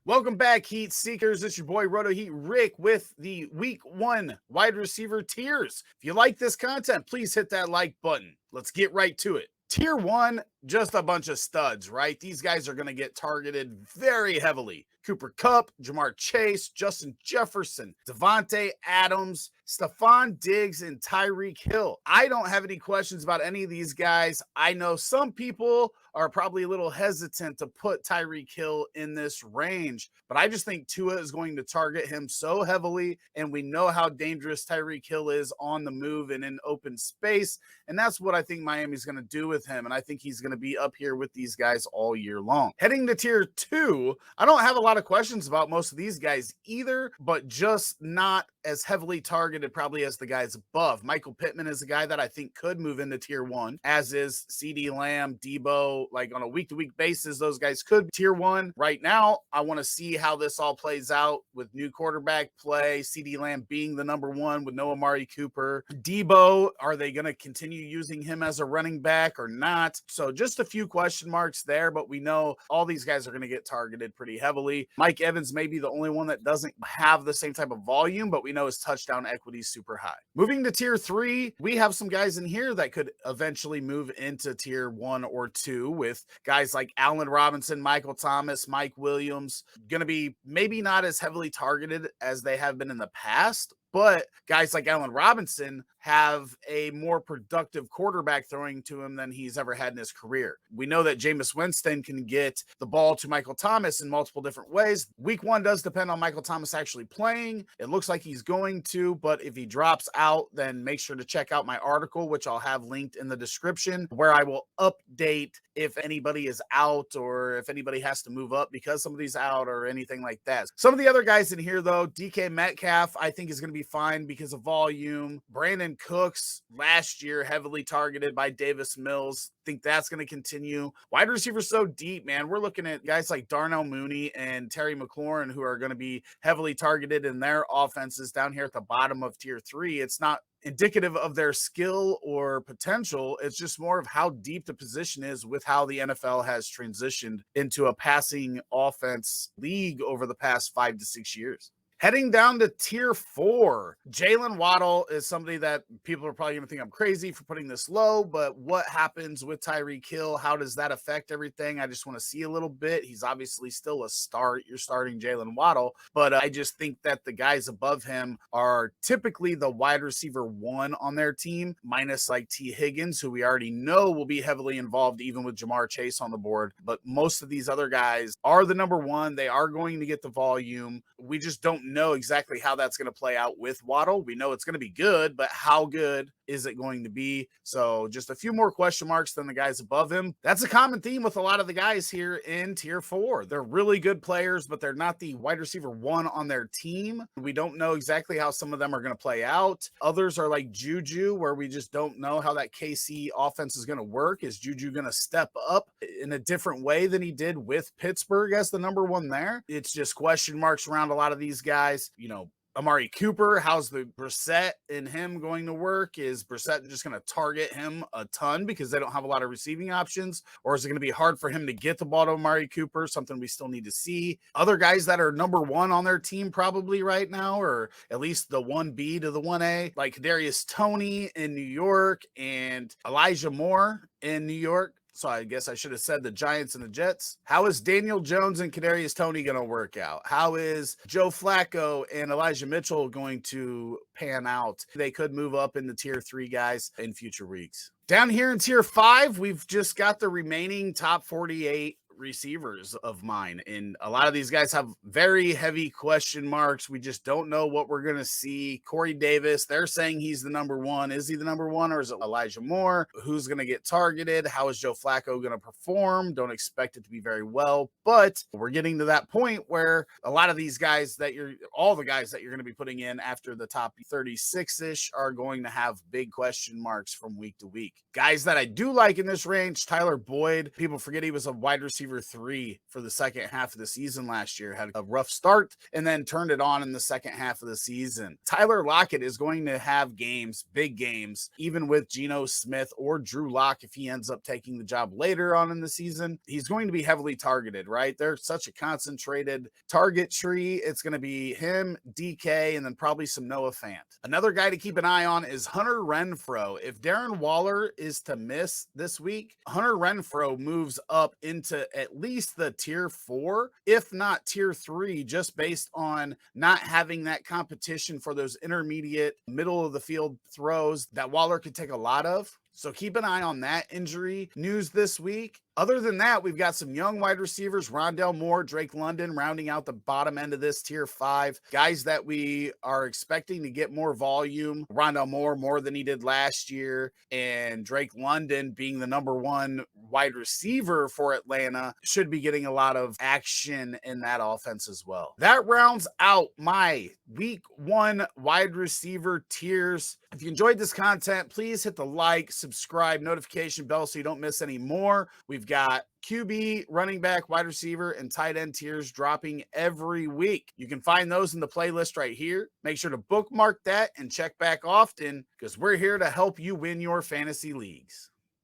Welcome back, Heat Seekers. It's your boy Roto Heat Rick with the Week 1 wide receiver tiers. If you like this content, please hit that like button. Let's get right to it. Tier 1, just a bunch of studs, right? These guys are going to get targeted very heavily. Cooper Kupp, Jamar Chase, Justin Jefferson, Devontae Adams, Stephon Diggs, and Tyreek Hill. I don't have any questions about any of these guys. I know some people are probably a little hesitant to put Tyreek Hill in this range, but I just think Tua is going to target him so heavily, and we know how dangerous Tyreek Hill is on the move and in open space, and that's what I think Miami's going to do with him, and I think he's going to be up here with these guys all year long. Heading to tier 2, I don't have a lot of questions about most of these guys either, but just not as heavily targeted probably as the guys above. Michael Pittman is a guy that I think could move into tier 1, as is CeeDee Lamb, Deebo. Like on a week-to-week basis, those guys could tier 1. Right now, I want to see how this all plays out with new quarterback play, CeeDee Lamb being the number 1 with no Amari Cooper. Deebo, are they going to continue using him as a running back or not? So just a few question marks there, but we know all these guys are going to get targeted pretty heavily. Mike Evans may be the only one that doesn't have the same type of volume, but we know his touchdown equity is super high. Moving to tier 3, we have some guys in here that could eventually move into tier 1 or 2 with guys like Allen Robinson, Michael Thomas, Mike Williams, going to be maybe not as heavily targeted as they have been in the past, but guys like Allen Robinson have a more productive quarterback throwing to him than he's ever had in his career. We know that Jameis Winston can get the ball to Michael Thomas in multiple different ways. Week 1 does depend on Michael Thomas actually playing. It looks like he's going to, but if he drops out, then make sure to check out my article, which I'll have linked in the description, where I will update if anybody is out or if anybody has to move up because somebody's out or anything like that. Some of the other guys in here, though, DK Metcalf, I think is going to be fine because of volume. Brandon Cooks last year heavily targeted by Davis Mills. Think that's going to continue. Wide receivers so deep, man. We're looking at guys like Darnell Mooney and Terry McLaurin who are going to be heavily targeted in their offenses down here at the bottom of tier 3. It's not indicative of their skill or potential. It's just more of how deep the position is with how the NFL has transitioned into a passing offense league over the past 5 to 6 years. Heading down to tier 4, Jalen Waddle is somebody that people are probably going to think I'm crazy for putting this low, but what happens with Tyreek Hill? How does that affect everything? I just want to see a little bit. He's obviously still a start. You're starting Jalen Waddle, but I just think that the guys above him are typically the wide receiver 1 on their team, minus like T. Higgins, who we already know will be heavily involved even with Jamar Chase on the board. But most of these other guys are the number 1. They are going to get the volume. We just don't know exactly how that's going to play out with Waddle. We know it's going to be good, but how good is it going to be? So just a few more question marks than the guys above him. That's a common theme with a lot of the guys here in tier 4. They're really good players, but they're not the wide receiver 1 on their team. We don't know exactly how some of them are going to play out. Others are like Juju, where we just don't know how that KC offense is going to work. Is Juju going to step up in a different way than he did with Pittsburgh as the number 1 there? It's just question marks around a lot of these guys. You know, Amari Cooper, how's the Brissett and him going to work? Is Brissett just going to target him a ton because they don't have a lot of receiving options? Or is it going to be hard for him to get the ball to Amari Cooper? Something we still need to see. Other guys that are number 1 on their team probably right now, or at least the 1B to the 1A, like Kadarius Toney in New York and Elijah Moore in New York. So I guess I should have said the Giants and the Jets. How is Daniel Jones and Kadarius Toney going to work out? How is Joe Flacco and Elijah Mitchell going to pan out? They could move up in the tier 3 guys in future weeks. Down here in tier 5, we've just got the remaining top 48 receivers of mine, and a lot of these guys have very heavy question marks. We just don't know what we're going to see. Corey Davis, they're saying he's the number 1. Is he the number 1, or is it Elijah Moore? Who's going to get targeted? How is Joe Flacco going to perform? Don't expect it to be very well, but we're getting to that point where a lot of these guys all the guys that you're going to be putting in after the top 36-ish are going to have big question marks from week to week. Guys that I do like in this range, Tyler Boyd. People forget he was a wide receiver receiver 3 for the second half of the season last year. Had a rough start and then turned it on in the second half of the season. Tyler Lockett is going to have games, big games, even with Geno Smith or Drew Lock if he ends up taking the job later on in the season. He's going to be heavily targeted, right? They're such a concentrated target tree. It's going to be him, DK, and then probably some Noah Fant. Another guy to keep an eye on is Hunter Renfrow. If Darren Waller is to miss this week, Hunter Renfrow moves up into at least the tier 4, if not tier 3, just based on not having that competition for those intermediate middle of the field throws that Waller could take a lot of. So keep an eye on that injury news this week. Other than that, we've got some young wide receivers, Rondale Moore, Drake London, rounding out the bottom end of this tier 5. Guys that we are expecting to get more volume. Rondale Moore more than he did last year, and Drake London being the number 1 wide receiver for Atlanta should be getting a lot of action in that offense as well. That rounds out my week 1 wide receiver tiers. If you enjoyed this content, please hit the like, subscribe, notification bell so you don't miss any more. We've got QB, running back, wide receiver, and tight end tiers dropping every week. You can find those in the playlist right here. Make sure to bookmark that and check back often because we're here to help you win your fantasy leagues.